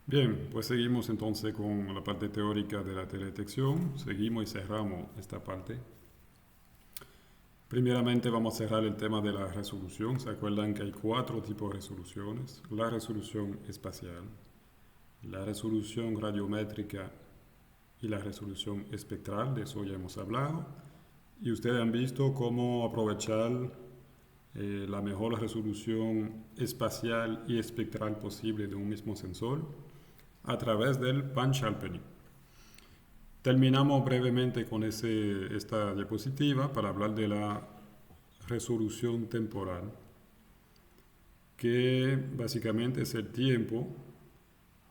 Bien, pues seguimos entonces con la parte teórica de la teledetección. Seguimos y cerramos esta parte. Primeramente vamos a cerrar el tema de la resolución. ¿Se acuerdan que hay cuatro tipos de resoluciones? La resolución espacial, la resolución radiométrica y la resolución espectral, de eso ya hemos hablado. Y ustedes han visto cómo aprovechar la mejor resolución espacial y espectral posible de un mismo sensor a través del Pan-Chalpeny. Terminamos brevemente con esta diapositiva para hablar de la resolución temporal, que básicamente es el tiempo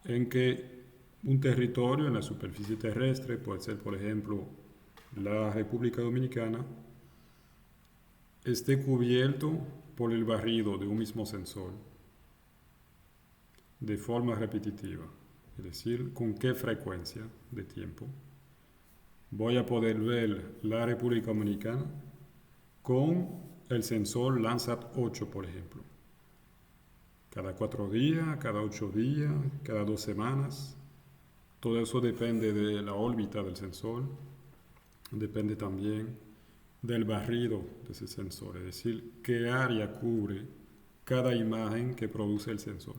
en que un territorio en la superficie terrestre, puede ser por ejemplo la República Dominicana, esté cubierto por el barrido de un mismo sensor de forma repetitiva, es decir, con qué frecuencia de tiempo voy a poder ver la República Dominicana con el sensor Landsat 8, por ejemplo. Cada 4 días, cada 8 días, cada 2 semanas. Todo eso depende de la órbita del sensor, depende también del barrido de ese sensor, es decir, qué área cubre cada imagen que produce el sensor.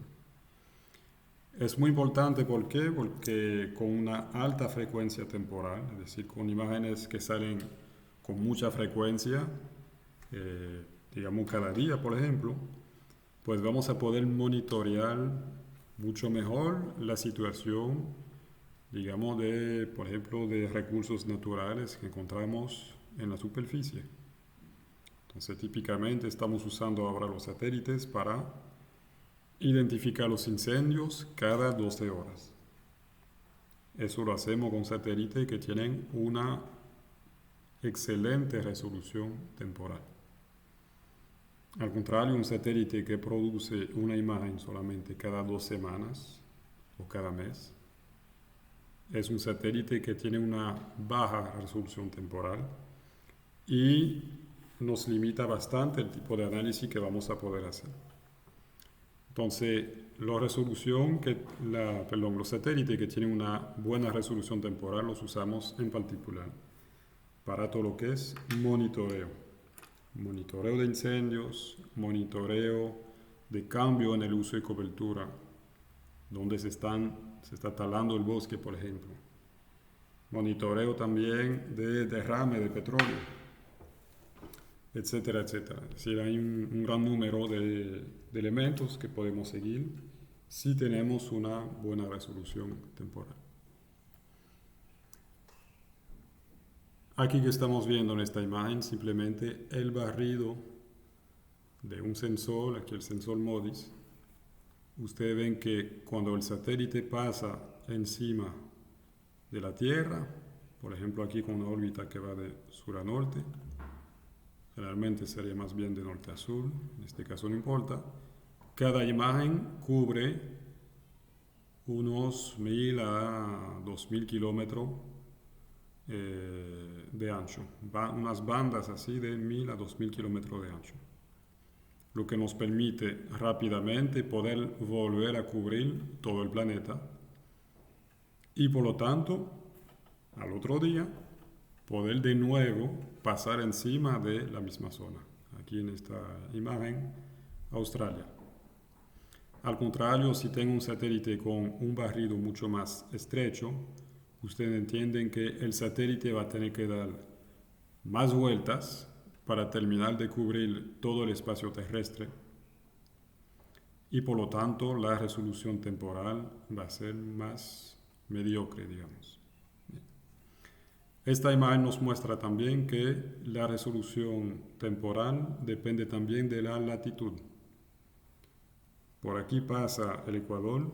Es muy importante, ¿por qué? Porque con una alta frecuencia temporal, es decir, con imágenes que salen con mucha frecuencia, digamos cada día, por ejemplo, pues vamos a poder monitorear mucho mejor la situación, digamos, por ejemplo, de recursos naturales que encontramos en la superficie. Entonces, típicamente estamos usando ahora los satélites para identificar los incendios cada 12 horas. Eso lo hacemos con satélites que tienen una excelente resolución temporal. Al contrario, un satélite que produce una imagen solamente cada 2 semanas o cada mes es un satélite que tiene una baja resolución temporal y nos limita bastante el tipo de análisis que vamos a poder hacer. Entonces, los satélites que tienen una buena resolución temporal los usamos en particular para todo lo que es monitoreo de incendios, monitoreo de cambio en el uso de cobertura, donde se está talando el bosque, por ejemplo. Monitoreo también de derrame de petróleo, etcétera, etcétera. Es decir, hay un gran número de elementos que podemos seguir si tenemos una buena resolución temporal. Aquí que estamos viendo en esta imagen simplemente el barrido de un sensor, aquí el sensor MODIS. Ustedes ven que cuando el satélite pasa encima de la Tierra, por ejemplo aquí con una órbita que va de sur a norte, generalmente sería más bien de norte a sur, en este caso no importa, cada imagen cubre unos 1000 a 2000 kilómetros de ancho, unas bandas así de 1000 a 2000 kilómetros de ancho, lo que nos permite rápidamente poder volver a cubrir todo el planeta y por lo tanto al otro día poder de nuevo pasar encima de la misma zona. Aquí en esta imagen, Australia. Al contrario, si tengo un satélite con un barrido mucho más estrecho, ustedes entienden que el satélite va a tener que dar más vueltas para terminar de cubrir todo el espacio terrestre y por lo tanto la resolución temporal va a ser más mediocre, digamos. Esta imagen nos muestra también que la resolución temporal depende también de la latitud. Por aquí pasa el Ecuador.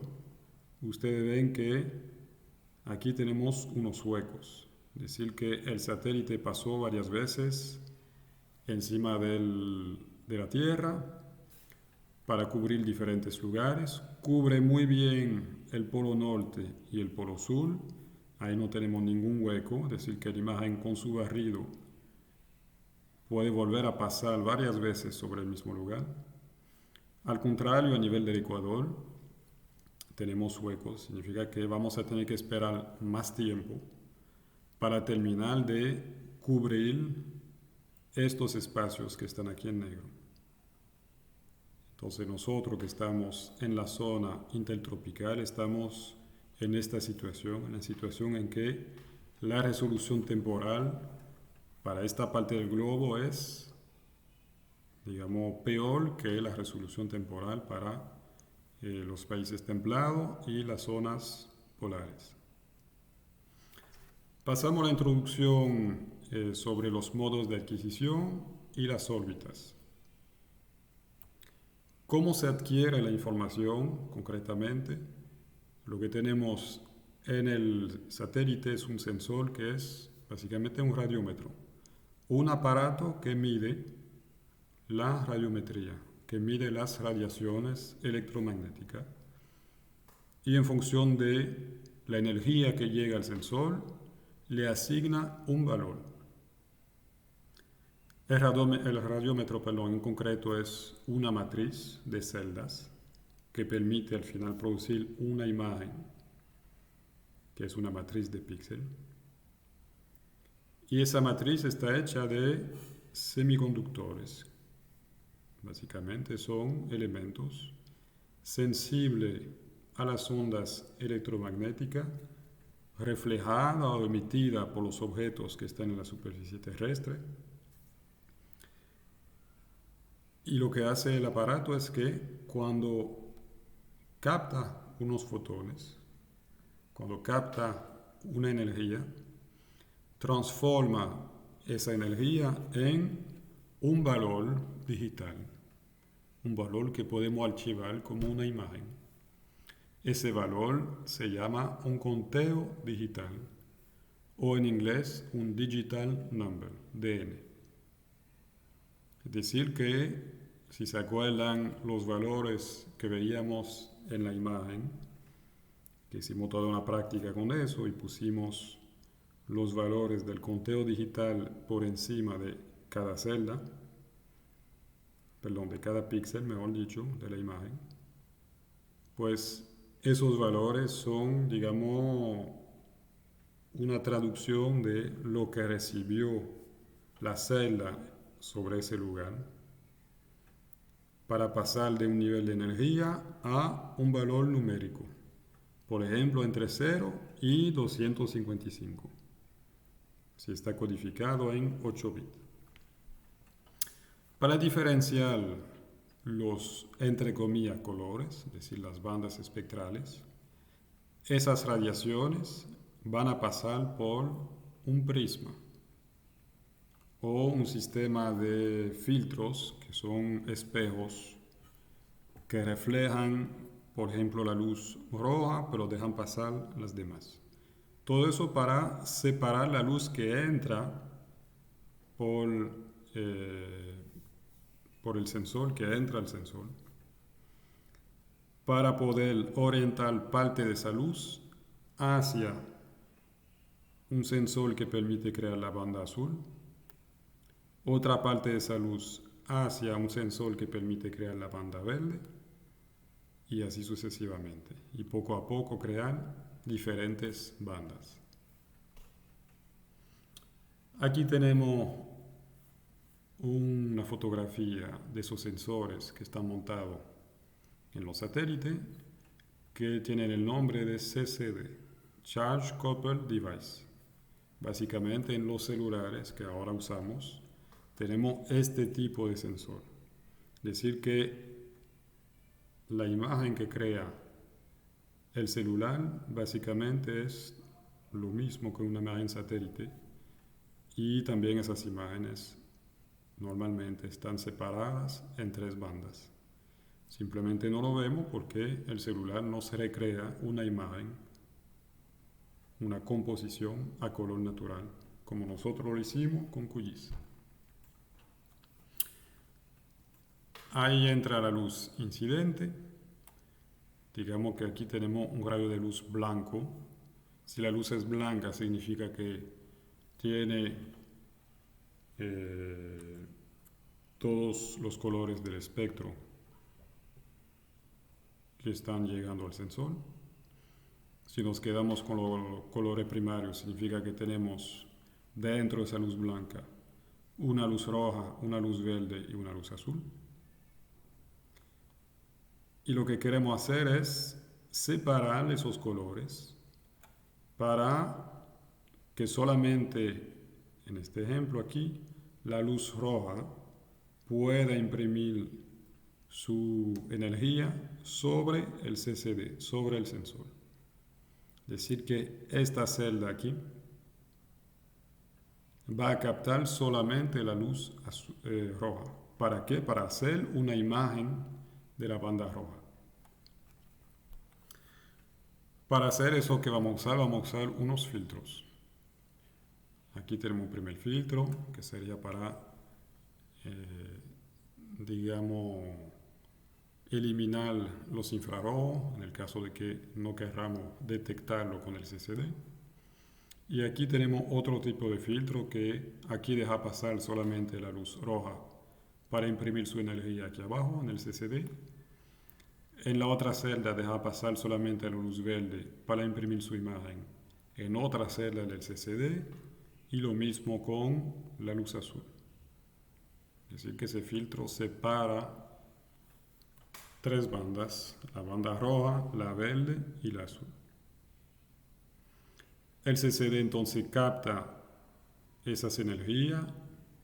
Ustedes ven que aquí tenemos unos huecos. Es decir, que el satélite pasó varias veces encima de la Tierra para cubrir diferentes lugares. Cubre muy bien el polo norte y el polo sur. Ahí no tenemos ningún hueco, es decir, que la imagen con su barrido puede volver a pasar varias veces sobre el mismo lugar. Al contrario, a nivel del Ecuador, tenemos huecos, significa que vamos a tener que esperar más tiempo para terminar de cubrir estos espacios que están aquí en negro. Entonces nosotros que estamos en la zona intertropical estamos en esta situación, en la situación en que la resolución temporal para esta parte del globo es, digamos, peor que la resolución temporal para los países templados y las zonas polares. Pasamos a la introducción sobre los modos de adquisición y las órbitas. ¿Cómo se adquiere la información concretamente? Lo que tenemos en el satélite es un sensor que es básicamente un radiómetro, un aparato que mide la radiometría, que mide las radiaciones electromagnéticas y en función de la energía que llega al sensor le asigna un valor. El radiómetro, en concreto es una matriz de celdas que permite al final producir una imagen, que es una matriz de píxel. Y esa matriz está hecha de semiconductores. Básicamente son elementos sensibles a las ondas electromagnéticas reflejada o emitida por los objetos que están en la superficie terrestre. Y lo que hace el aparato es que cuando capta unos fotones, cuando capta una energía, transforma esa energía en un valor digital, un valor que podemos archivar como una imagen. Ese valor se llama un conteo digital o en inglés un digital number, DN. Es decir que si se acuerdan los valores que veíamos en la imagen, que hicimos toda una práctica con eso y pusimos los valores del conteo digital por encima de cada celda, de cada píxel, mejor dicho, de la imagen, pues esos valores son, digamos, una traducción de lo que recibió la celda sobre ese lugar para pasar de un nivel de energía a un valor numérico, por ejemplo, entre 0 y 255, si está codificado en 8 bits. Para diferenciar los, entre comillas, colores, es decir, las bandas espectrales, esas radiaciones van a pasar por un prisma o un sistema de filtros que son espejos que reflejan, por ejemplo, la luz roja, pero dejan pasar las demás. Todo eso para separar la luz que entra por el sensor, que entra al sensor, para poder orientar parte de esa luz hacia un sensor que permite crear la banda azul, otra parte de esa luz hacia un sensor que permite crear la banda verde y así sucesivamente. Y poco a poco crear diferentes bandas. Aquí tenemos una fotografía de esos sensores que están montados en los satélites que tienen el nombre de CCD, Charge Coupled Device. Básicamente en los celulares que ahora usamos tenemos este tipo de sensor. Es decir que la imagen que crea el celular básicamente es lo mismo que una imagen satélite y también esas imágenes normalmente están separadas en 3 bandas. Simplemente no lo vemos porque el celular no se recrea una imagen, una composición a color natural, como nosotros lo hicimos con QGIS. Ahí entra la luz incidente. Digamos que aquí tenemos un rayo de luz blanco. Si la luz es blanca significa que tiene todos los colores del espectro que están llegando al sensor. Si nos quedamos con los colores primarios, significa que tenemos dentro de esa luz blanca una luz roja, una luz verde y una luz azul. Y lo que queremos hacer es separar esos colores para que solamente, en este ejemplo aquí, la luz roja pueda imprimir su energía sobre el CCD, sobre el sensor. Es decir, que esta celda aquí va a captar solamente la luz roja. ¿Para qué? Para hacer una imagen de la banda roja. Para hacer eso que vamos a usar unos filtros. Aquí tenemos un primer filtro que sería para, digamos, eliminar los infrarrojos en el caso de que no queramos detectarlo con el CCD. Y aquí tenemos otro tipo de filtro que aquí deja pasar solamente la luz roja para imprimir su energía aquí abajo en el CCD. En la otra celda deja pasar solamente la luz verde para imprimir su imagen en otra celda del CCD, y lo mismo con la luz azul. Es decir, que ese filtro separa tres bandas, la banda roja, la verde y la azul. El CCD entonces capta esas energías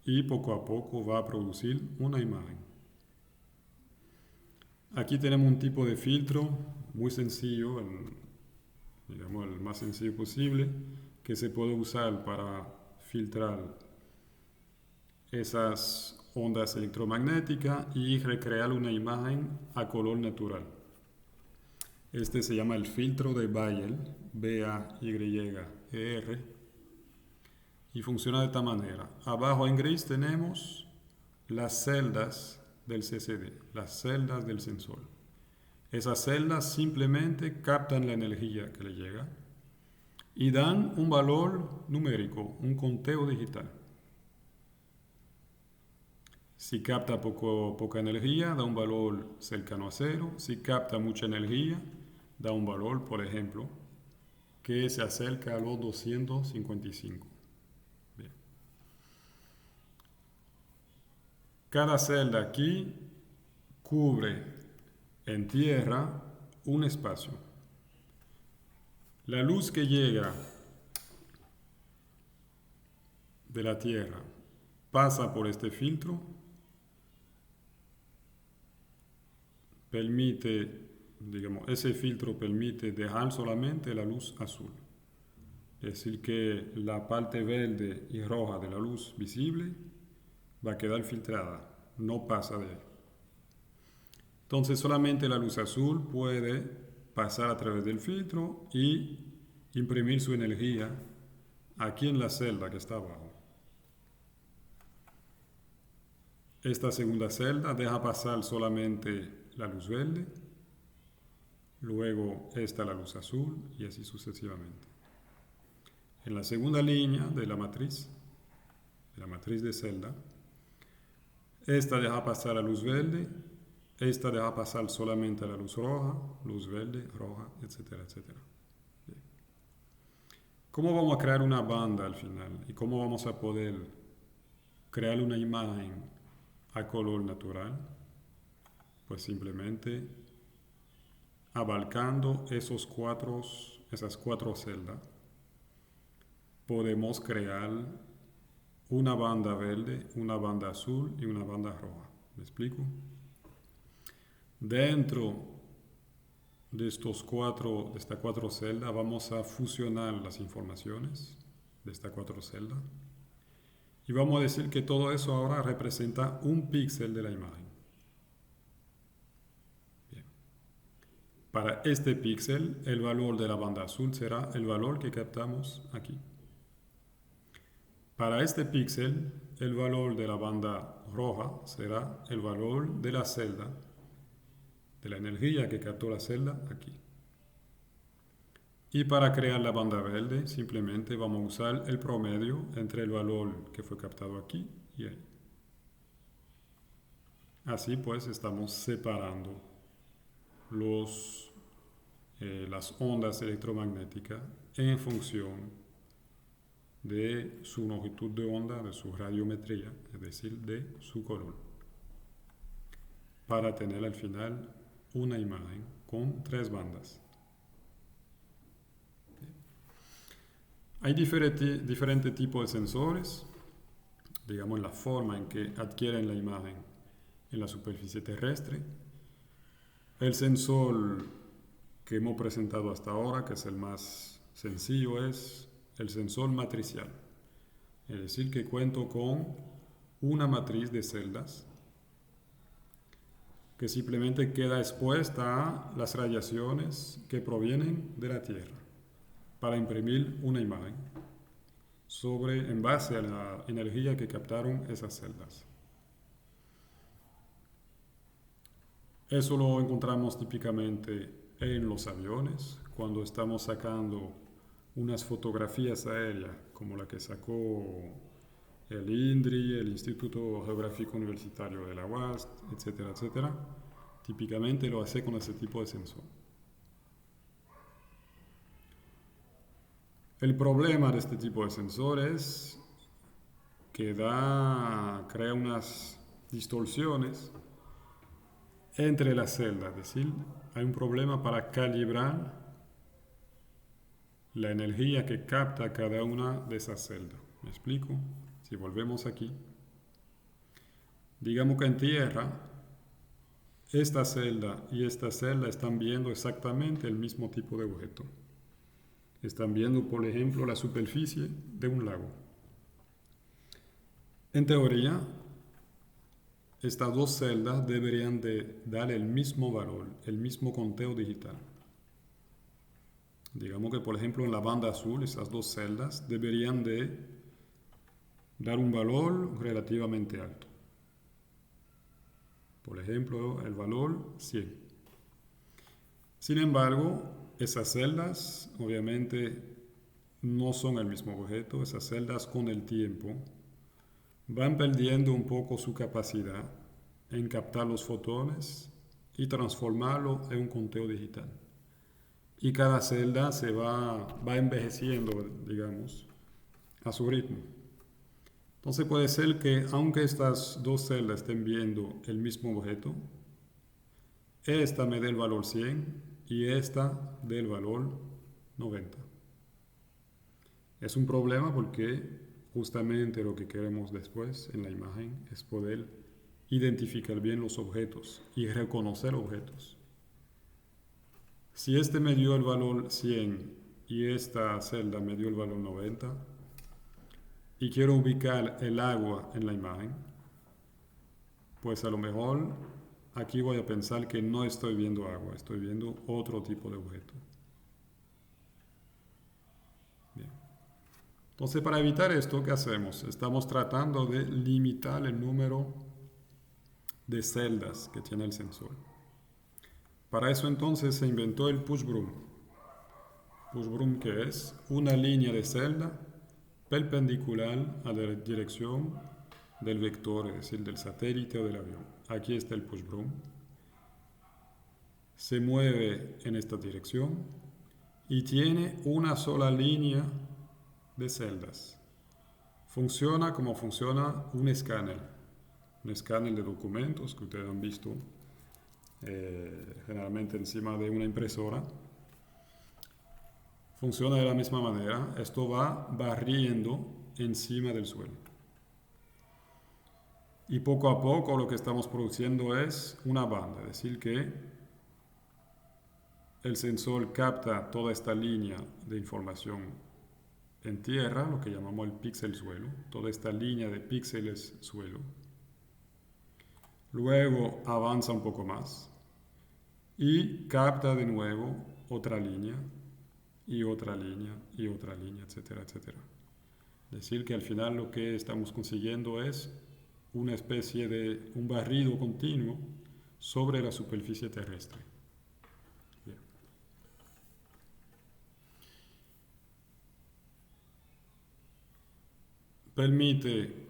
y poco a poco va a producir una imagen. Aquí tenemos un tipo de filtro muy sencillo, digamos el más sencillo posible, que se puede usar para filtrar esas ondas electromagnéticas y recrear una imagen a color natural. Este se llama el filtro de Bayer, B-A-Y-E-R, y funciona de esta manera. Abajo en gris tenemos las celdas del CCD, las celdas del sensor. Esas celdas simplemente captan la energía que le llega y dan un valor numérico, un conteo digital. Si capta poca energía, da un valor cercano a cero. Si capta mucha energía, da un valor, por ejemplo, que se acerca a los 255. Bien. Cada celda aquí cubre en tierra un espacio. La luz que llega de la tierra pasa por este filtro, ese filtro permite dejar solamente la luz azul. Es decir, que la parte verde y roja de la luz visible va a quedar filtrada, no pasa de ahí. Entonces solamente la luz azul puede pasar a través del filtro y imprimir su energía aquí en la celda que está abajo. Esta segunda celda deja pasar solamente la luz verde, luego esta la luz azul y así sucesivamente. En la segunda línea de la matriz de celda, esta deja pasar la luz verde, esta deja pasar solamente la luz roja, luz verde, roja, etcétera, etcétera. Bien. ¿Cómo vamos a crear una banda al final? ¿Y cómo vamos a poder crear una imagen a color natural? Pues simplemente abarcando esas cuatro celdas, podemos crear una banda verde, una banda azul y una banda roja. ¿Me explico? Dentro de estas cuatro celdas vamos a fusionar las informaciones de estas cuatro celdas y vamos a decir que todo eso ahora representa un píxel de la imagen. Bien. Para este píxel, el valor de la banda azul será el valor que captamos aquí. Para este píxel, el valor de la banda roja será el valor de la celda, de la energía que captó la celda aquí. Y para crear la banda verde, simplemente vamos a usar el promedio entre el valor que fue captado aquí y ahí. Así pues estamos separando las ondas electromagnéticas en función de su longitud de onda, de su radiometría, es decir, de su color, para tener al final una imagen con 3 bandas. Hay diferentes tipos de sensores, digamos, la forma en que adquieren la imagen en la superficie terrestre. El sensor que hemos presentado hasta ahora, que es el más sencillo, es el sensor matricial. Es decir, que cuento con una matriz de celdas que simplemente queda expuesta a las radiaciones que provienen de la Tierra para imprimir una imagen en base a la energía que captaron esas celdas. Eso lo encontramos típicamente en los aviones, cuando estamos sacando unas fotografías aéreas, como la que sacó el INDRI, el Instituto Geográfico Universitario de la UAST, etcétera, etcétera. Típicamente lo hace con ese tipo de sensor. El problema de este tipo de sensores es que crea unas distorsiones entre las celdas, es decir, hay un problema para calibrar la energía que capta cada una de esas celdas. ¿Me explico? Si volvemos aquí, digamos que en Tierra, esta celda y esta celda están viendo exactamente el mismo tipo de objeto. Están viendo, por ejemplo, la superficie de un lago. En teoría, estas dos celdas deberían de dar el mismo valor, el mismo conteo digital. Digamos que, por ejemplo, en la banda azul, esas dos celdas deberían de dar un valor relativamente alto. Por ejemplo, el valor 100. Sin embargo, esas celdas obviamente no son el mismo objeto. Esas celdas con el tiempo van perdiendo un poco su capacidad en captar los fotones y transformarlo en un conteo digital. Y cada celda se va envejeciendo, digamos, a su ritmo. Entonces puede ser que aunque estas dos celdas estén viendo el mismo objeto, esta me dé el valor 100 y esta dé el valor 90. Es un problema porque justamente lo que queremos después en la imagen es poder identificar bien los objetos y reconocer objetos. Si este me dio el valor 100 y esta celda me dio el valor 90 y quiero ubicar el agua en la imagen, pues a lo mejor aquí voy a pensar que no estoy viendo agua, estoy viendo otro tipo de objeto. Bien. Entonces, para evitar esto, ¿qué hacemos? Estamos tratando de limitar el número de celdas que tiene el sensor. Para eso entonces se inventó el pushbroom. Pushbroom, que es una línea de celda perpendicular a la dirección del vector, es decir, del satélite o del avión. Aquí está el pushbroom. Se mueve en esta dirección y tiene una sola línea de celdas. Funciona como funciona un escáner de documentos que ustedes han visto generalmente encima de una impresora. Funciona de la misma manera. Esto va barriendo encima del suelo. Y poco a poco lo que estamos produciendo es una banda, es decir, que el sensor capta toda esta línea de información en tierra, lo que llamamos el píxel suelo, toda esta línea de píxeles suelo. Luego avanza un poco más y capta de nuevo otra línea y otra línea y otra línea, etcétera, etcétera. Es decir, que al final lo que estamos consiguiendo es una especie de un barrido continuo sobre la superficie terrestre. Bien. Permite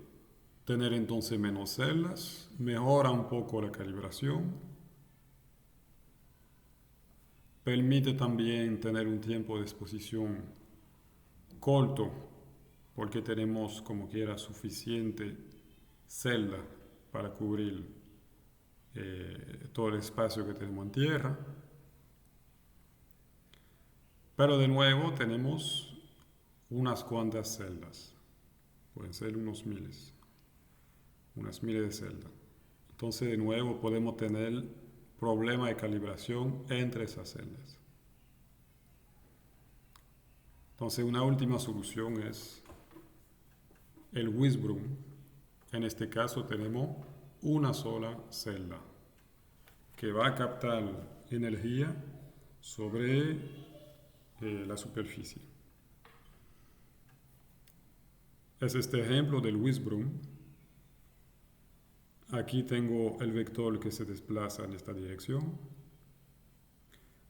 tener entonces menos celdas, mejora un poco la calibración Permite también tener un tiempo de exposición corto, porque tenemos como quiera suficiente celda para cubrir todo el espacio que tenemos en tierra. Pero de nuevo tenemos unas cuantas celdas, pueden ser unas miles de celdas. Entonces de nuevo podemos tener problema de calibración entre esas celdas. Entonces una última solución es el Wishbone. En este caso tenemos una sola celda que va a captar energía sobre la superficie. Es este ejemplo del Wishbone. Aquí tengo el vector que se desplaza en esta dirección.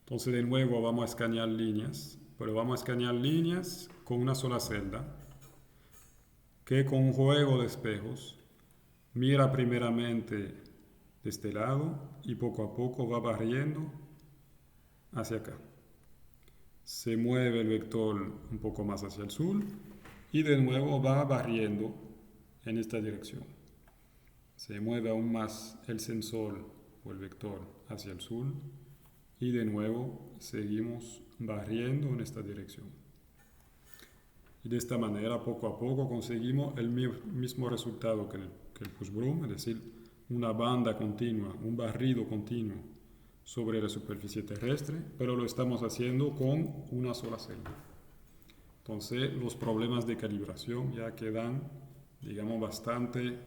Entonces de nuevo vamos a escanear líneas, pero vamos a escanear líneas con una sola celda que con un juego de espejos mira primeramente de este lado y poco a poco va barriendo hacia acá. Se mueve el vector un poco más hacia el sur y de nuevo va barriendo en esta dirección. Se mueve aún más el sensor o el vector hacia el sur y de nuevo seguimos barriendo en esta dirección. Y de esta manera poco a poco conseguimos el mismo resultado que el pushbroom, es decir, una banda continua, un barrido continuo sobre la superficie terrestre, pero lo estamos haciendo con una sola celda. Entonces los problemas de calibración ya quedan, digamos, bastante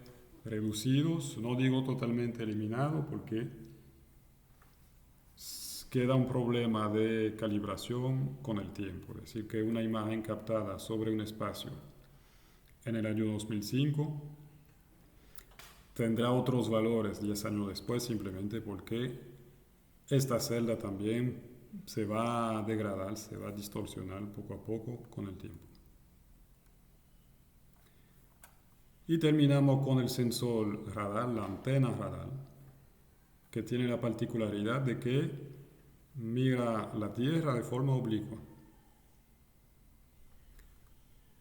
reducidos, no digo totalmente eliminados porque queda un problema de calibración con el tiempo, es decir, que una imagen captada sobre un espacio en el año 2005 tendrá otros valores 10 años después simplemente porque esta celda también se va a degradar, se va a distorsionar poco a poco con el tiempo. Y terminamos con el sensor radar, la antena radar, que tiene la particularidad de que mira la Tierra de forma oblicua.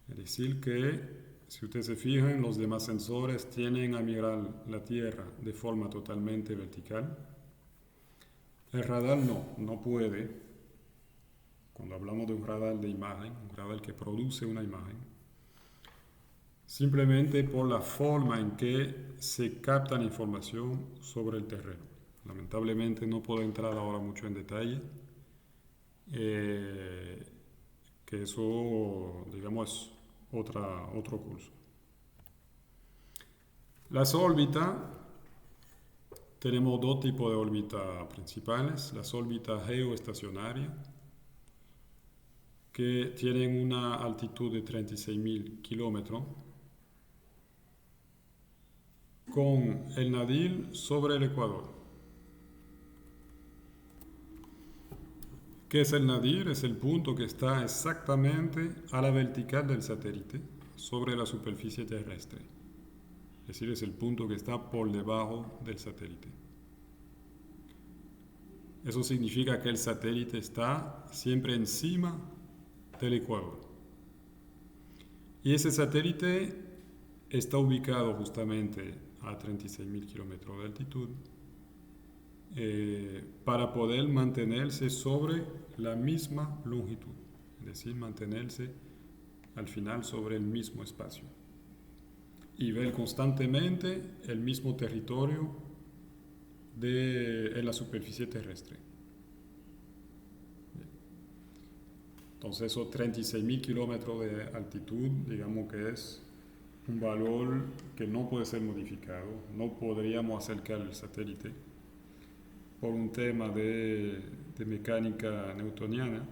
Es decir que, si ustedes se fijan, los demás sensores tienden a mirar la Tierra de forma totalmente vertical. El radar no puede. Cuando hablamos de un radar de imagen, un radar que produce una imagen, simplemente por la forma en que se capta la información sobre el terreno. Lamentablemente no puedo entrar ahora mucho en detalle, que eso, digamos, es otro curso. Las órbitas, tenemos dos tipos de órbitas principales. Las órbitas geoestacionarias, que tienen una altitud de 36.000 kilómetros, con el nadir sobre el ecuador. ¿Qué es el nadir? Es el punto que está exactamente a la vertical del satélite sobre la superficie terrestre. Es decir, es el punto que está por debajo del satélite. Eso significa que el satélite está siempre encima del ecuador. Y ese satélite está ubicado justamente a 36.000 kilómetros de altitud para poder mantenerse sobre la misma longitud, es decir, mantenerse al final sobre el mismo espacio y ver constantemente el mismo territorio en la superficie terrestre. Entonces esos 36.000 kilómetros de altitud, digamos que es un valor que no puede ser modificado, no podríamos acercar el satélite por un tema de mecánica newtoniana.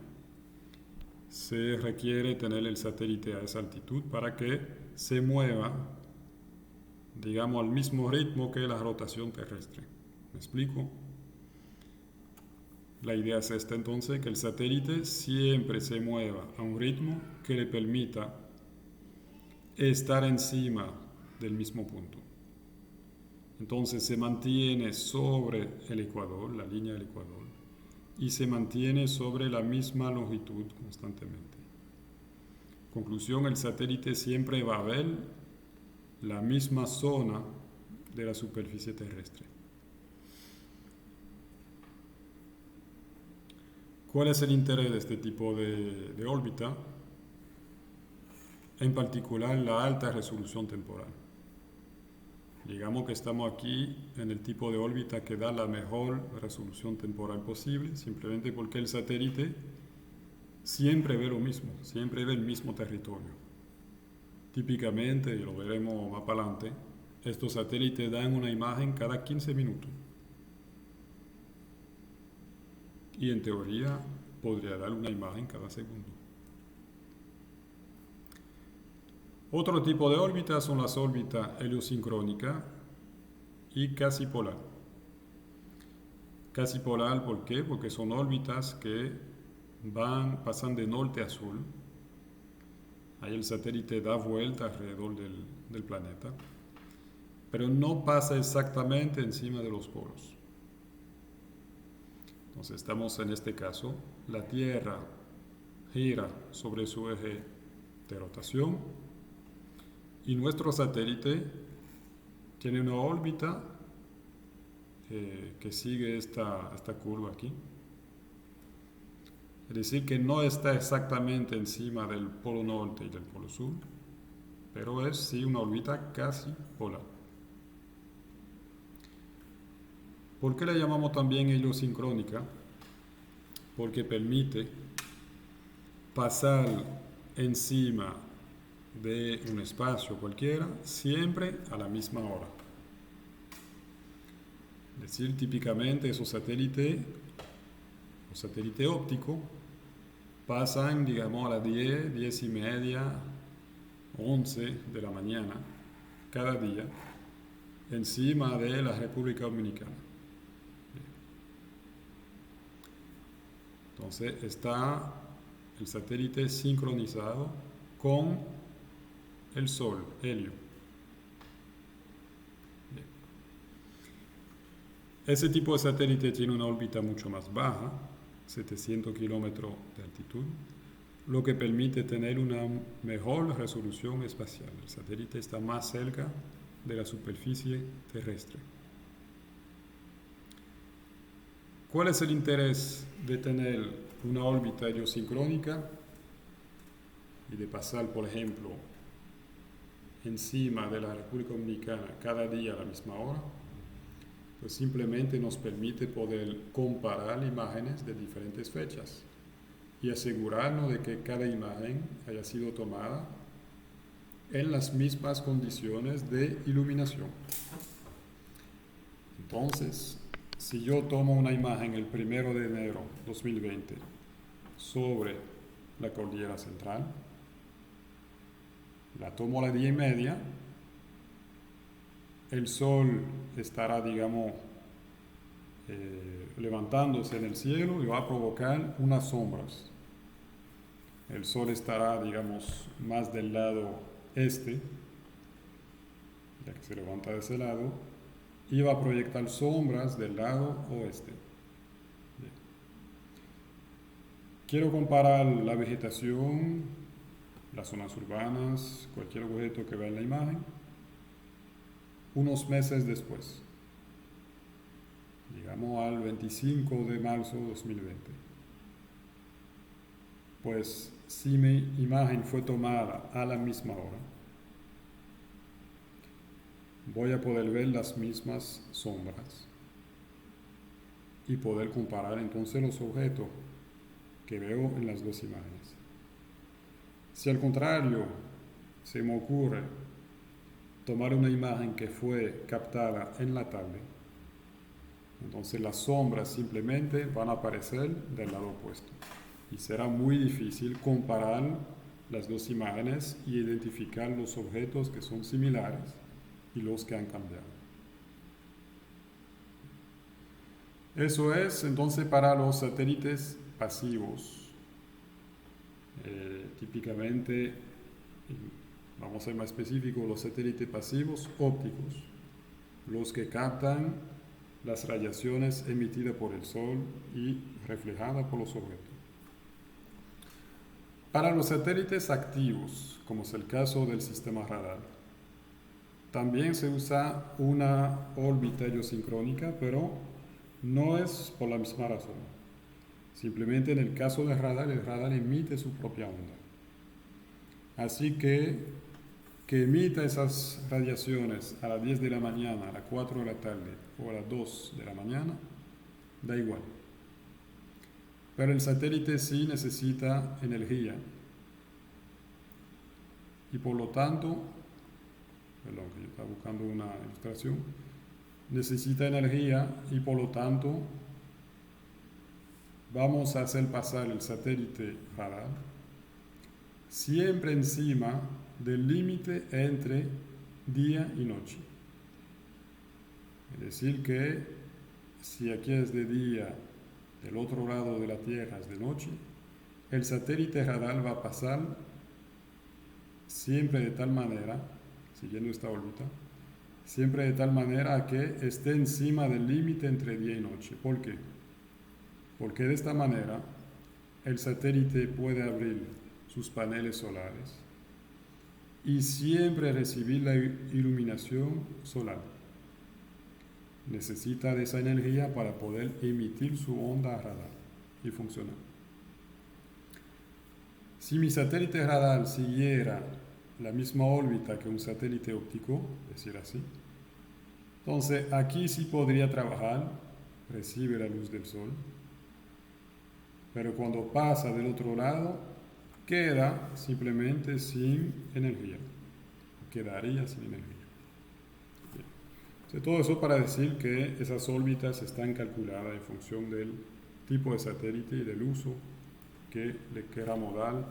Se requiere tener el satélite a esa altitud para que se mueva, digamos, al mismo ritmo que la rotación terrestre. ¿Me explico? La idea es esta entonces, que el satélite siempre se mueva a un ritmo que le permita estar encima del mismo punto. Entonces se mantiene sobre el ecuador, la línea del ecuador, y se mantiene sobre la misma longitud constantemente. Conclusión, el satélite siempre va a ver la misma zona de la superficie terrestre. ¿Cuál es el interés de este tipo de órbita? En particular, la alta resolución temporal. Digamos que estamos aquí en el tipo de órbita que da la mejor resolución temporal posible, simplemente porque el satélite siempre ve lo mismo, siempre ve el mismo territorio. Típicamente, y lo veremos más para adelante, estos satélites dan una imagen cada 15 minutos. Y en teoría podría dar una imagen cada segundo. Otro tipo de órbitas son las órbitas heliosincrónicas y casi polar. Casi polar, ¿por qué? Porque son órbitas que pasan de norte a sur. Ahí el satélite da vuelta alrededor del planeta, pero no pasa exactamente encima de los polos. Entonces estamos en este caso, la Tierra gira sobre su eje de rotación y nuestro satélite tiene una órbita que sigue esta curva aquí. Es decir, que no está exactamente encima del polo norte y del polo sur, pero es sí una órbita casi polar. ¿Por qué la llamamos también heliosincrónica? Porque permite pasar encima de un espacio cualquiera siempre a la misma hora. Es decir, típicamente esos satélites, los satélites ópticos, pasan, digamos, a las 10, 10 y media, 11 de la mañana, cada día, encima de la República Dominicana. Entonces está el satélite sincronizado con el Sol, Helio. Ese tipo de satélite tiene una órbita mucho más baja, 700 kilómetros de altitud, lo que permite tener una mejor resolución espacial. El satélite está más cerca de la superficie terrestre. ¿Cuál es el interés de tener una órbita heliosincrónica y de pasar, por ejemplo, encima de la República Dominicana cada día a la misma hora? Pues simplemente nos permite poder comparar imágenes de diferentes fechas y asegurarnos de que cada imagen haya sido tomada en las mismas condiciones de iluminación. Entonces, si yo tomo una imagen el 1 de enero de 2020 sobre la cordillera central, la tomo a las 10 y media, el sol estará, digamos, levantándose en el cielo y va a provocar unas sombras. El sol estará, digamos, más del lado este, ya que se levanta de ese lado, y va a proyectar sombras del lado oeste. Bien. Quiero comparar la vegetación, las zonas urbanas, cualquier objeto que vea en la imagen, unos meses después, digamos al 25 de marzo de 2020. Pues si mi imagen fue tomada a la misma hora, voy a poder ver las mismas sombras y poder comparar entonces los objetos que veo en las dos imágenes. Si al contrario se me ocurre tomar una imagen que fue captada en la tarde, entonces las sombras simplemente van a aparecer del lado opuesto y será muy difícil comparar las dos imágenes y identificar los objetos que son similares y los que han cambiado. Eso es entonces para los satélites pasivos. Típicamente, vamos a ser más específicos, los satélites pasivos ópticos, los que captan las radiaciones emitidas por el Sol y reflejadas por los objetos. Para los satélites activos, como es el caso del sistema radar, también se usa una órbita heliosincrónica, pero no es por la misma razón. Simplemente en el caso del radar, el radar emite su propia onda. Así que emita esas radiaciones a las 10 de la mañana, a las 4 de la tarde o a las 2 de la mañana, da igual. Pero el satélite sí necesita energía y por lo tanto, perdón, que yo estaba buscando una ilustración, necesita energía y por lo tanto vamos a hacer pasar el satélite radar siempre encima del límite entre día y noche. Es decir que si aquí es de día, del otro lado de la Tierra es de noche, el satélite radar va a pasar siempre de tal manera, siguiendo esta órbita, siempre de tal manera que esté encima del límite entre día y noche. ¿Por qué? Porque de esta manera el satélite puede abrir sus paneles solares y siempre recibir la iluminación solar. Necesita de esa energía para poder emitir su onda radar y funcionar. Si mi satélite radar siguiera la misma órbita que un satélite óptico, decir así, entonces aquí sí podría trabajar, recibe la luz del sol, pero cuando pasa del otro lado, queda simplemente sin energía, quedaría sin energía. Bien. Todo eso para decir que esas órbitas están calculadas en función del tipo de satélite y del uso que le queramos dar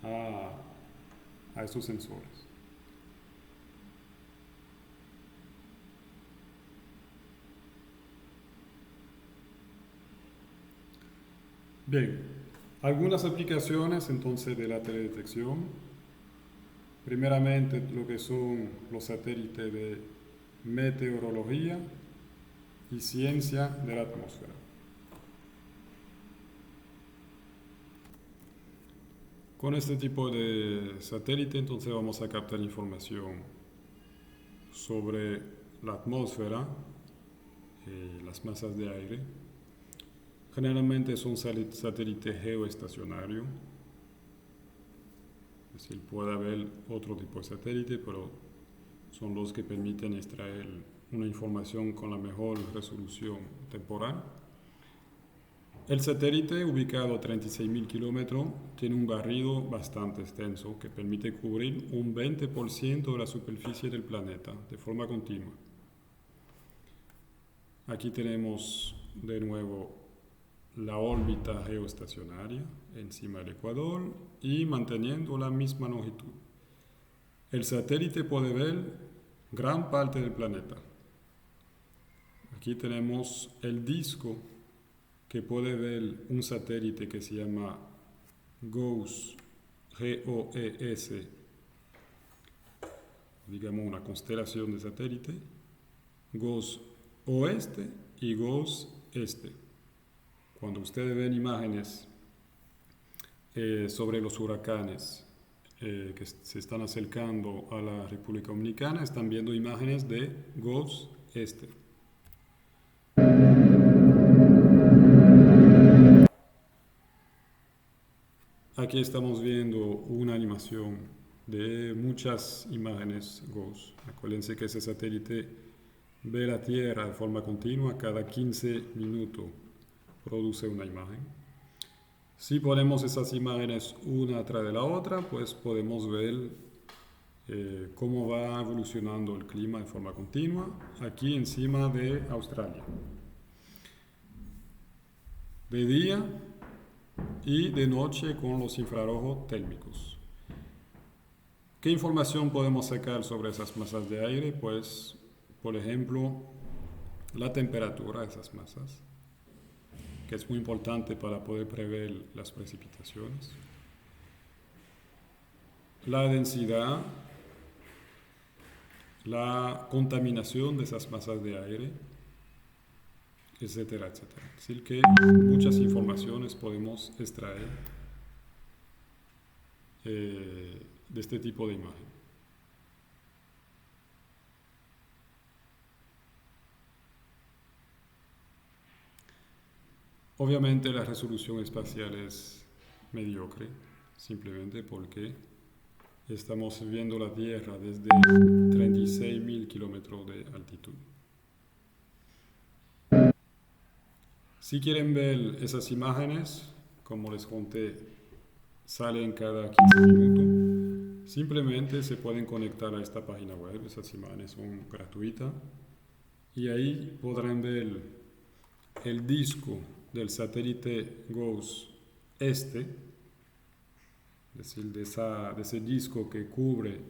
a estos sensores. Bien, algunas aplicaciones entonces de la teledetección. Primeramente lo que son los satélites de meteorología y ciencia de la atmósfera. Con este tipo de satélite entonces vamos a captar información sobre la atmósfera, las masas de aire. Generalmente son satélites geoestacionarios, es decir, puede haber otro tipo de satélite, pero son los que permiten extraer una información con la mejor resolución temporal. El satélite, ubicado a 36.000 kilómetros, tiene un barrido bastante extenso que permite cubrir un 20% de la superficie del planeta de forma continua. Aquí tenemos de nuevo la órbita geoestacionaria encima del ecuador y manteniendo la misma longitud. El satélite puede ver gran parte del planeta. Aquí tenemos el disco que puede ver un satélite que se llama GOES, G-O-E-S, digamos una constelación de satélite, GOES oeste y GOES este. Cuando ustedes ven imágenes sobre los huracanes que se están acercando a la República Dominicana, están viendo imágenes de GOES este. Aquí estamos viendo una animación de muchas imágenes GOES. Acuérdense que ese satélite ve la Tierra de forma continua, cada 15 minutos produce una imagen. Si ponemos esas imágenes una tras de la otra, pues podemos ver cómo va evolucionando el clima de forma continua aquí encima de Australia. De día y de noche con los infrarrojos térmicos. ¿Qué información podemos sacar sobre esas masas de aire? Pues, por ejemplo, la temperatura de esas masas, que es muy importante para poder prever las precipitaciones. La densidad, la contaminación de esas masas de aire, etcétera, etcétera. Es decir, que muchas informaciones podemos extraer de este tipo de imagen. Obviamente la resolución espacial es mediocre, simplemente porque estamos viendo la Tierra desde 36.000 kilómetros de altitud. Si quieren ver esas imágenes, como les conté, salen cada 15 minutos. Simplemente se pueden conectar a esta página web, esas imágenes son gratuitas. Y ahí podrán ver el disco del satélite GOES este, es decir, de ese disco que cubre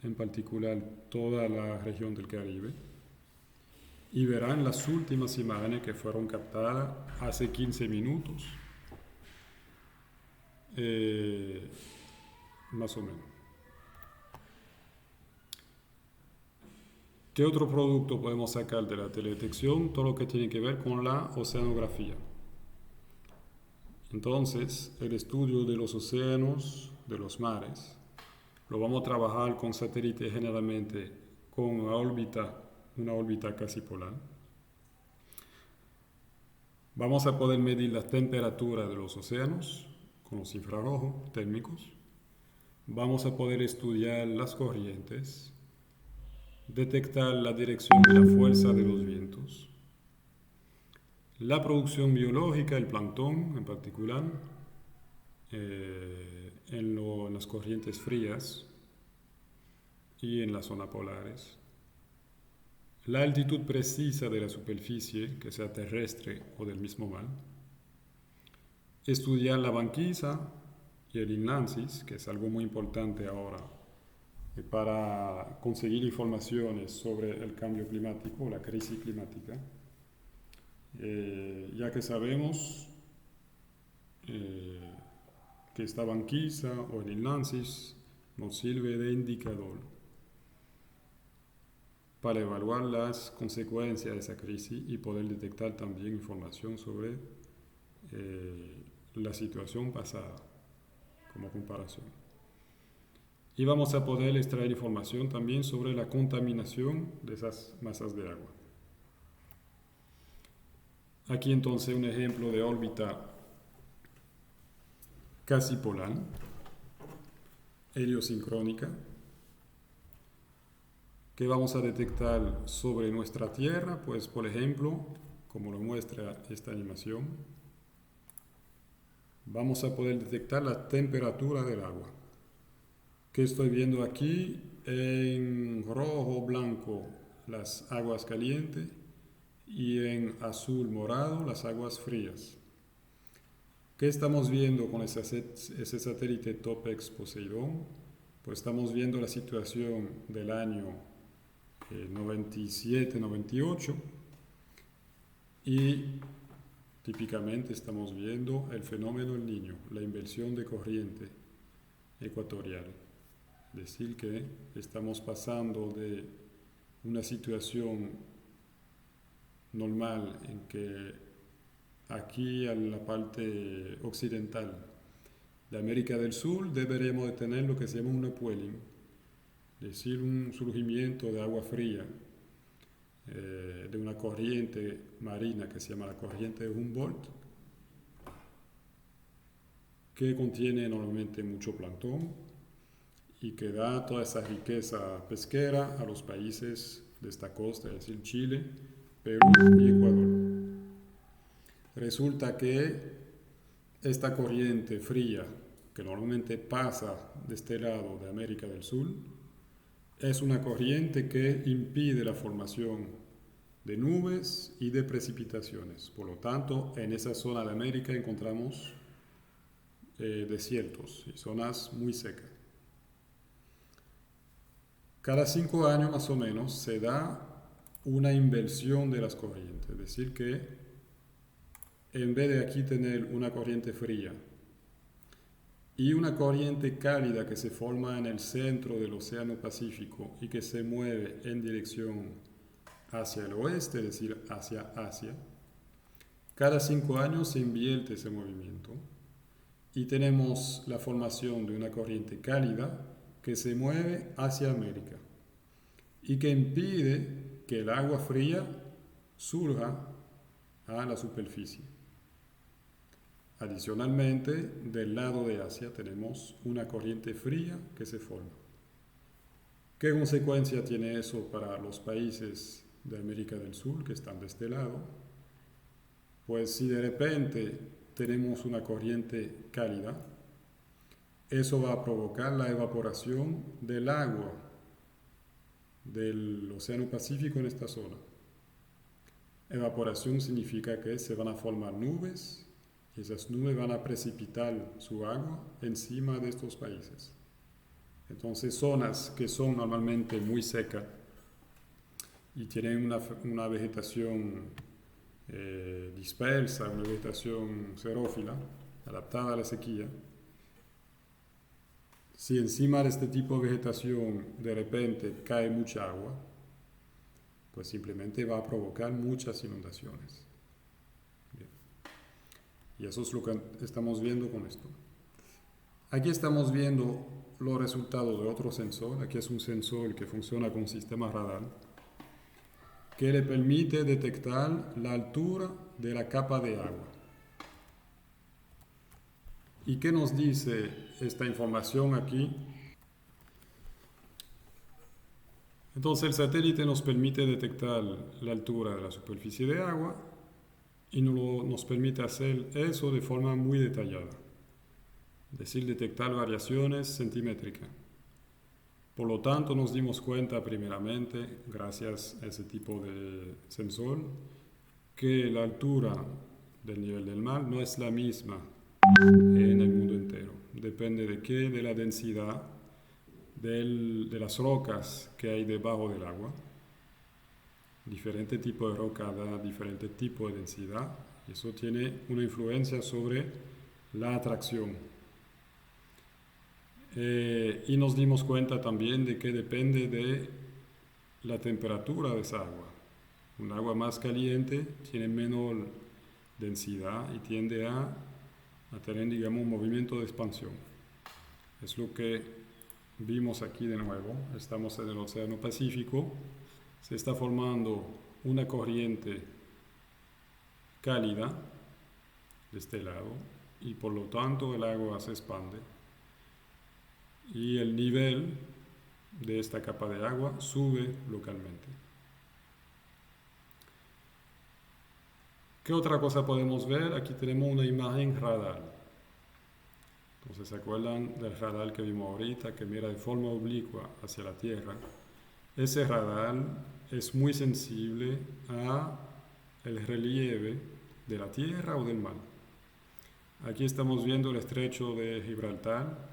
en particular toda la región del Caribe. Y verán las últimas imágenes que fueron captadas hace 15 minutos, más o menos. ¿Qué otro producto podemos sacar de la teledetección? Todo lo que tiene que ver con la oceanografía. Entonces, el estudio de los océanos, de los mares, lo vamos a trabajar con satélites generalmente con una órbita casi polar. Vamos a poder medir la temperatura de los océanos con los infrarrojos térmicos. Vamos a poder estudiar las corrientes, detectar la dirección y la fuerza de los vientos, la producción biológica, el plancton en particular, en las corrientes frías y en las zonas polares, la altitud precisa de la superficie, que sea terrestre o del mismo mar, estudiar la banquisa y el inlansis, que es algo muy importante ahora para conseguir informaciones sobre el cambio climático, la crisis climática, ya que sabemos que esta banquisa o el inlansis nos sirve de indicador para evaluar las consecuencias de esa crisis y poder detectar también información sobre la situación pasada como comparación. Y vamos a poder extraer información también sobre la contaminación de esas masas de agua. Aquí entonces un ejemplo de órbita casi polar, heliosincrónica, que vamos a detectar sobre nuestra Tierra, pues por ejemplo, como lo muestra esta animación, vamos a poder detectar la temperatura del agua. Que estoy viendo aquí en rojo, blanco, las aguas calientes y en azul, morado, las aguas frías. ¿Qué estamos viendo con ese satélite Topex Poseidón? Pues estamos viendo la situación del año 97-98 y típicamente estamos viendo el fenómeno del Niño, la inversión de corriente ecuatorial. Es decir, que estamos pasando de una situación normal en que aquí en la parte occidental de América del Sur deberemos de tener lo que se llama un upwelling, es decir, un surgimiento de agua fría de una corriente marina que se llama la corriente de Humboldt, que contiene normalmente mucho plancton y que da toda esa riqueza pesquera a los países de esta costa, es decir, Chile, Perú y Ecuador. Resulta que esta corriente fría que normalmente pasa de este lado de América del Sur es una corriente que impide la formación de nubes y de precipitaciones. Por lo tanto, en esa zona de América encontramos desiertos y zonas muy secas. Cada 5 años más o menos se da una inversión de las corrientes, es decir que en vez de aquí tener una corriente fría y una corriente cálida que se forma en el centro del Océano Pacífico y que se mueve en dirección hacia el oeste, es decir, hacia Asia, Cada 5 años se invierte ese movimiento y tenemos la formación de una corriente cálida que se mueve hacia América y que impide que el agua fría surja a la superficie. Adicionalmente, del lado de Asia tenemos una corriente fría que se forma. ¿Qué consecuencia tiene eso para los países de América del Sur que están de este lado? Pues si de repente tenemos una corriente cálida, eso va a provocar la evaporación del agua del Océano Pacífico en esta zona. Evaporación significa que se van a formar nubes y esas nubes van a precipitar su agua encima de estos países. Entonces zonas que son normalmente muy secas y tienen una vegetación dispersa, una vegetación xerófila, adaptada a la sequía, si encima de este tipo de vegetación de repente cae mucha agua, pues simplemente va a provocar muchas inundaciones. Bien. Y eso es lo que estamos viendo con esto. Aquí estamos viendo los resultados de otro sensor. Aquí es un sensor que funciona con un sistema radar que le permite detectar la altura de la capa de agua. ¿Y qué nos dice esta información aquí? Entonces el satélite nos permite detectar la altura de la superficie de agua y nos permite hacer eso de forma muy detallada, es decir, detectar variaciones centimétricas. Por lo tanto, nos dimos cuenta primeramente, gracias a ese tipo de sensor, que la altura del nivel del mar no es la misma en el mundo entero. Depende de qué, de la densidad de las rocas que hay debajo del agua. Diferente tipo de roca da diferente tipo de densidad y eso tiene una influencia sobre la atracción. Y nos dimos cuenta también de que depende de la temperatura de esa agua. Un agua más caliente tiene menor densidad y tiende a tener, digamos, un movimiento de expansión. Es lo que vimos aquí de nuevo. Estamos en el Océano Pacífico. Se está formando una corriente cálida de este lado y por lo tanto el agua se expande y el nivel de esta capa de agua sube localmente. ¿Qué otra cosa podemos ver? Aquí tenemos una imagen radar. Entonces, ¿se acuerdan del radar que vimos ahorita, que mira de forma oblicua hacia la Tierra? Ese radar es muy sensible a el relieve de la Tierra o del mar. Aquí estamos viendo el estrecho de Gibraltar,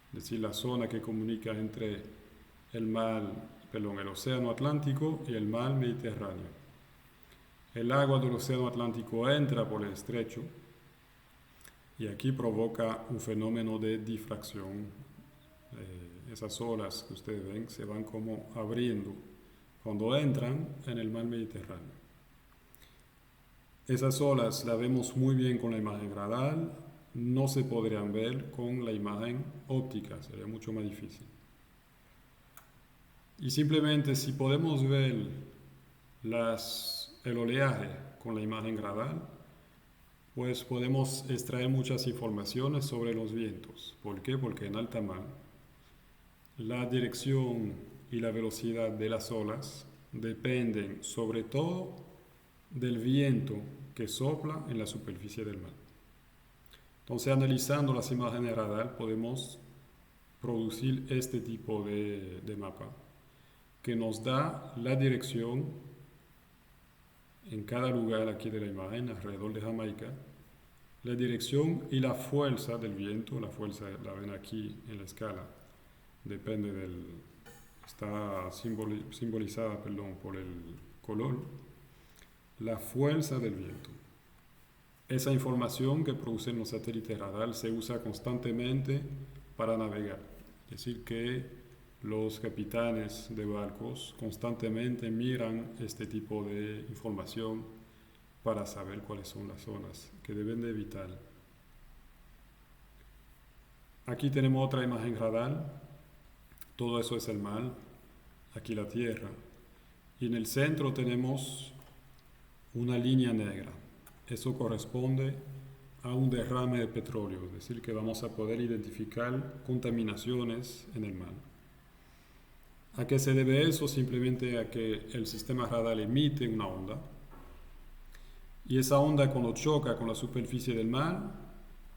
es decir, la zona que comunica entre el Océano Atlántico y el mar Mediterráneo. El agua del Océano Atlántico entra por el estrecho y aquí provoca un fenómeno de difracción. Esas olas que ustedes ven se van como abriendo cuando entran en el mar Mediterráneo. Esas olas las vemos muy bien con la imagen radar, no se podrían ver con la imagen óptica, sería mucho más difícil. Y simplemente si podemos ver el oleaje con la imagen radar, pues podemos extraer muchas informaciones sobre los vientos. ¿Por qué? Porque en alta mar la dirección y la velocidad de las olas dependen sobre todo del viento que sopla en la superficie del mar. Entonces, analizando las imágenes de radar, podemos producir este tipo de mapa que nos da la dirección en cada lugar aquí de la imagen, alrededor de Jamaica, la dirección y la fuerza del viento. La fuerza la ven aquí en la escala, depende está simbolizada por el color, la fuerza del viento. Esa información que producen los satélites radar se usa constantemente para navegar. Es decir, que los capitanes de barcos constantemente miran este tipo de información para saber cuáles son las zonas que deben de evitar. Aquí tenemos otra imagen radar. Todo eso es el mar. Aquí la tierra. Y en el centro tenemos una línea negra. Eso corresponde a un derrame de petróleo, es decir, que vamos a poder identificar contaminaciones en el mar. ¿A qué se debe eso? Simplemente a que el sistema radar emite una onda y esa onda, cuando choca con la superficie del mar,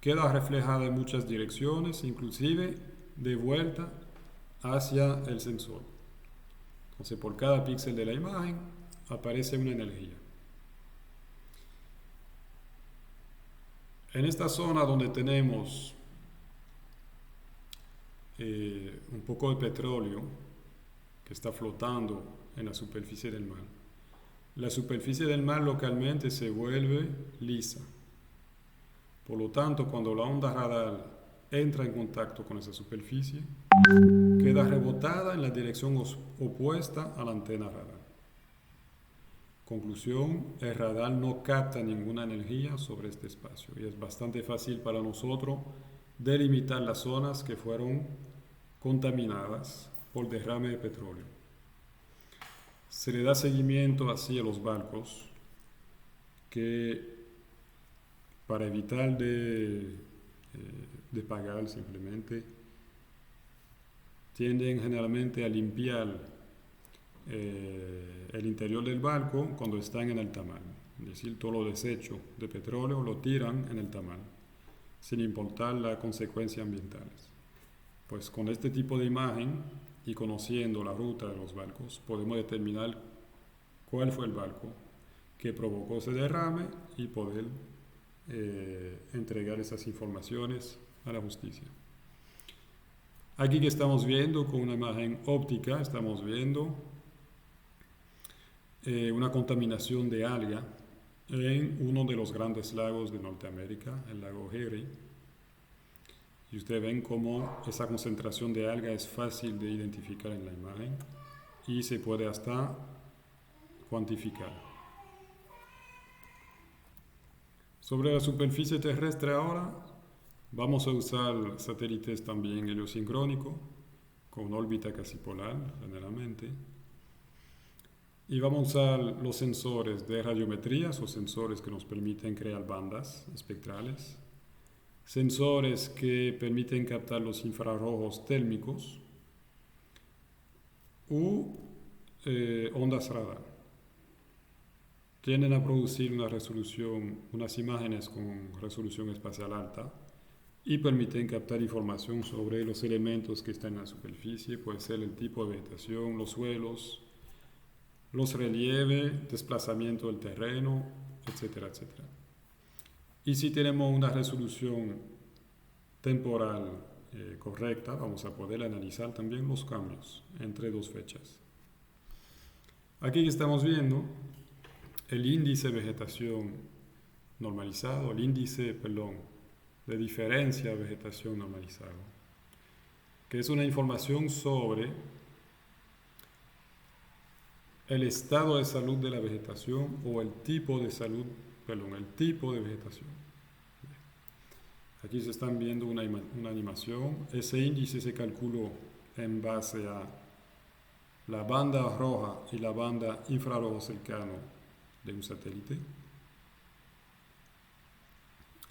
queda reflejada en muchas direcciones, inclusive de vuelta hacia el sensor. Entonces, por cada píxel de la imagen aparece una energía. En esta zona donde tenemos un poco de petróleo que está flotando en la superficie del mar, la superficie del mar localmente se vuelve lisa. Por lo tanto, cuando la onda radar entra en contacto con esa superficie, queda rebotada en la dirección opuesta a la antena radar. Conclusión, el radar no capta ninguna energía sobre este espacio y es bastante fácil para nosotros delimitar las zonas que fueron contaminadas por derrame de petróleo. Se le da seguimiento así a los barcos que, para evitar de pagar, simplemente tienden generalmente a limpiar el interior del barco cuando están en alta mar. Es decir, todo lo desecho de petróleo lo tiran en alta mar, sin importar las consecuencias ambientales. Pues con este tipo de imagen y conociendo la ruta de los barcos, podemos determinar cuál fue el barco que provocó ese derrame y poder entregar esas informaciones a la justicia. Aquí que estamos viendo con una imagen óptica, estamos viendo una contaminación de alga en uno de los grandes lagos de Norteamérica, el lago Erie. Y ustedes ven cómo esa concentración de alga es fácil de identificar en la imagen y se puede hasta cuantificar. Sobre la superficie terrestre ahora, vamos a usar satélites también heliosincrónicos con órbita casi polar generalmente. Y vamos a usar los sensores de radiometría, o sensores que nos permiten crear bandas espectrales, sensores que permiten captar los infrarrojos térmicos u ondas radar. Tienden a producir unas imágenes con resolución espacial alta y permiten captar información sobre los elementos que están en la superficie, puede ser el tipo de vegetación, los suelos, los relieves, desplazamiento del terreno, etcétera, etcétera. Y si tenemos una resolución temporal correcta, vamos a poder analizar también los cambios entre dos fechas. Aquí estamos viendo el índice de vegetación normalizado, de diferencia de vegetación normalizado, que es una información sobre el estado de salud de la vegetación o el tipo de vegetación. Aquí se están viendo una animación. Ese índice se calculó en base a la banda roja y la banda infrarrojo cercano de un satélite.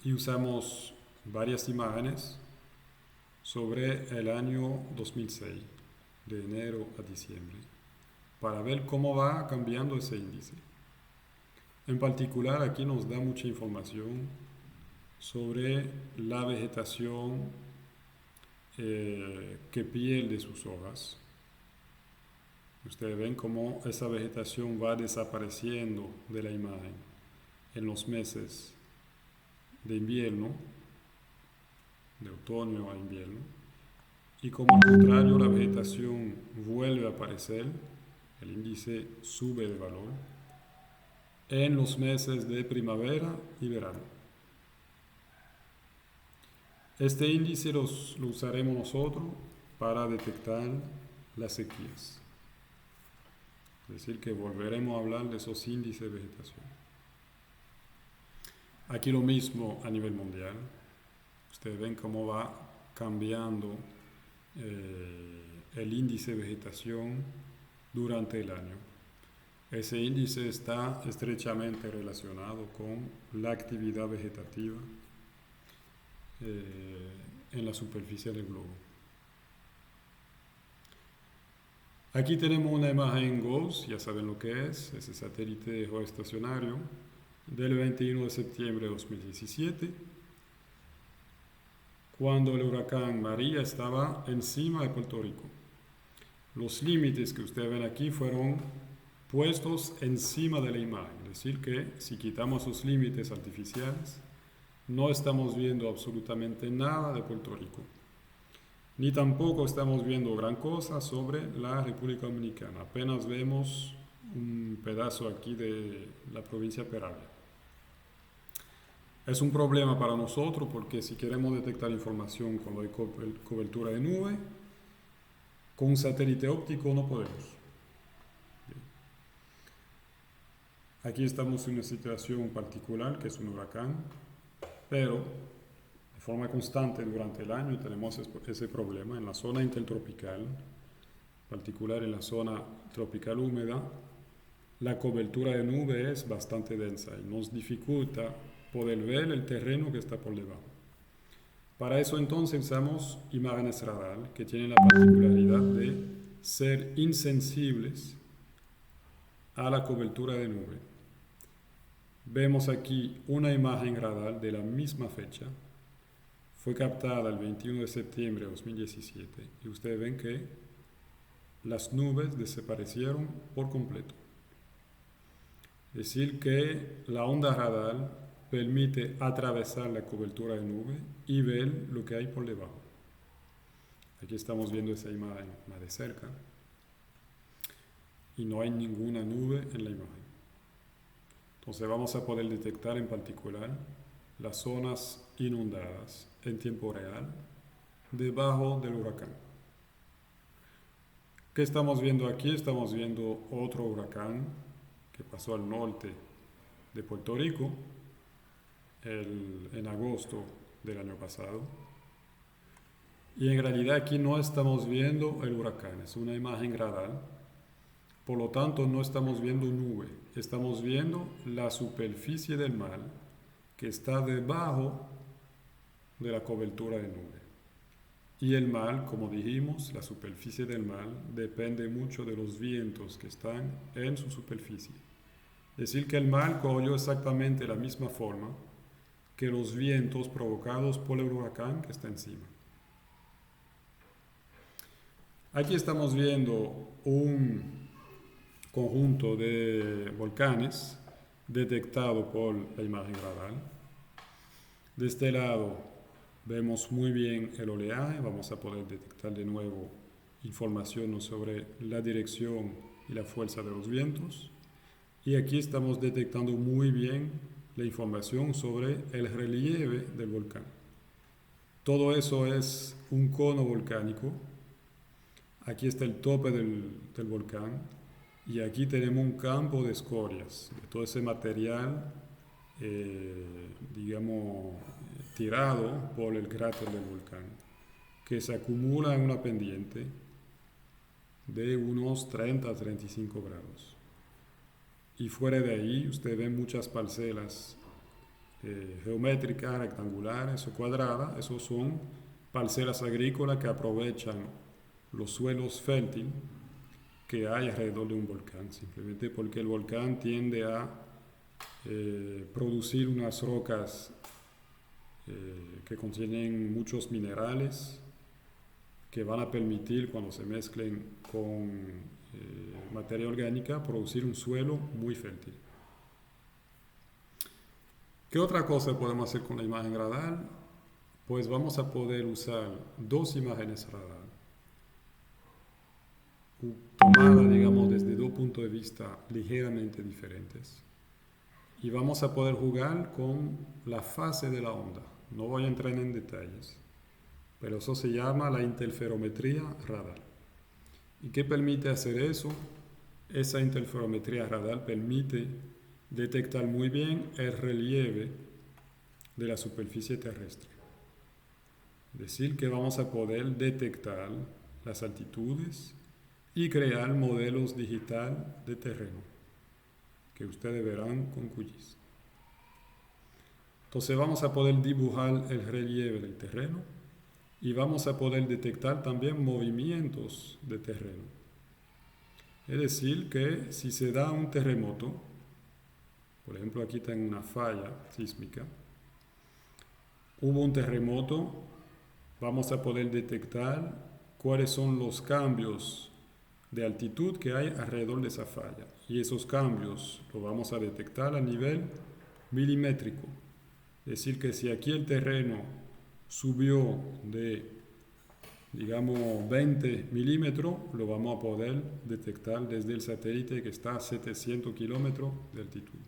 Y usamos varias imágenes sobre el año 2006, de enero a diciembre, para ver cómo va cambiando ese índice. En particular, aquí nos da mucha información sobre la vegetación que pierde sus hojas. Ustedes ven cómo esa vegetación va desapareciendo de la imagen en los meses de invierno, de otoño a invierno, y como al contrario la vegetación vuelve a aparecer, el índice sube de valor en los meses de primavera y verano. Este índice lo usaremos nosotros para detectar las sequías. Es decir, que volveremos a hablar de esos índices de vegetación. Aquí lo mismo a nivel mundial. Ustedes ven cómo va cambiando el índice de vegetación durante el año. Ese índice está estrechamente relacionado con la actividad vegetativa en la superficie del globo. Aquí tenemos una imagen GOES, ya saben lo que es, ese satélite geoestacionario del 21 de septiembre de 2017, cuando el huracán María estaba encima de Puerto Rico. Los límites que ustedes ven aquí fueron puestos encima de la imagen, es decir que si quitamos los límites artificiales, no estamos viendo absolutamente nada de Puerto Rico, ni tampoco estamos viendo gran cosa sobre la República Dominicana, apenas vemos un pedazo aquí de la provincia de Peravia. Es un problema para nosotros porque si queremos detectar información cuando hay cobertura de nube, con un satélite óptico no podemos. Aquí estamos en una situación particular que es un huracán, pero de forma constante durante el año tenemos ese problema en la zona intertropical, en particular en la zona tropical húmeda. La cobertura de nube es bastante densa y nos dificulta poder ver el terreno que está por debajo. Para eso entonces usamos imágenes radar que tienen la particularidad de ser insensibles a la cobertura de nube. Vemos aquí una imagen radar de la misma fecha. Fue captada el 21 de septiembre de 2017 y ustedes ven que las nubes desaparecieron por completo. Es decir que la onda radar permite atravesar la cobertura de nube y ver lo que hay por debajo. Aquí estamos viendo esa imagen más de cerca y no hay ninguna nube en la imagen. Entonces vamos a poder detectar en particular las zonas inundadas en tiempo real debajo del huracán. ¿Qué estamos viendo aquí? Estamos viendo otro huracán que pasó al norte de Puerto Rico en agosto del año pasado. Y en realidad aquí no estamos viendo el huracán, es una imagen radar. Por lo tanto no estamos viendo nube, estamos viendo la superficie del mar que está debajo de la cobertura de nube. Y el mar, como dijimos, la superficie del mar depende mucho de los vientos que están en su superficie. Es decir, que el mar cogió exactamente la misma forma que los vientos provocados por el huracán que está encima. Aquí estamos viendo un conjunto de volcanes detectado por la imagen radar. De este lado vemos muy bien el oleaje, vamos a poder detectar de nuevo información sobre la dirección y la fuerza de los vientos. Y aquí estamos detectando muy bien la información sobre el relieve del volcán. Todo eso es un cono volcánico. Aquí está el tope del volcán y aquí tenemos un campo de escorias, de todo ese material, digamos, tirado por el cráter del volcán, que se acumula en una pendiente de unos 30 a 35 grados. Y fuera de ahí usted ve muchas parcelas geométricas, rectangulares o cuadradas. Esos son parcelas agrícolas que aprovechan los suelos fértiles que hay alrededor de un volcán, simplemente porque el volcán tiende a producir unas rocas que contienen muchos minerales que van a permitir, cuando se mezclen con materia orgánica, producir un suelo muy fértil. ¿Qué otra cosa podemos hacer con la imagen radar? Pues vamos a poder usar dos imágenes radar tomadas, digamos, desde dos puntos de vista ligeramente diferentes. Y vamos a poder jugar con la fase de la onda. No voy a entrar en detalles, pero eso se llama la interferometría radar. ¿Y qué permite hacer eso? Esa interferometría radar permite detectar muy bien el relieve de la superficie terrestre. Es decir, que vamos a poder detectar las altitudes y crear modelos digital de terreno que ustedes verán con QGIS. Entonces vamos a poder dibujar el relieve del terreno y vamos a poder detectar también movimientos de terreno. Es decir, que si se da un terremoto, por ejemplo aquí tengo una falla sísmica, hubo un terremoto, vamos a poder detectar cuáles son los cambios de altitud que hay alrededor de esa falla. Y esos cambios los vamos a detectar a nivel milimétrico. Es decir, que si aquí el terreno subió de, digamos, 20 milímetros, lo vamos a poder detectar desde el satélite que está a 700 kilómetros de altitud.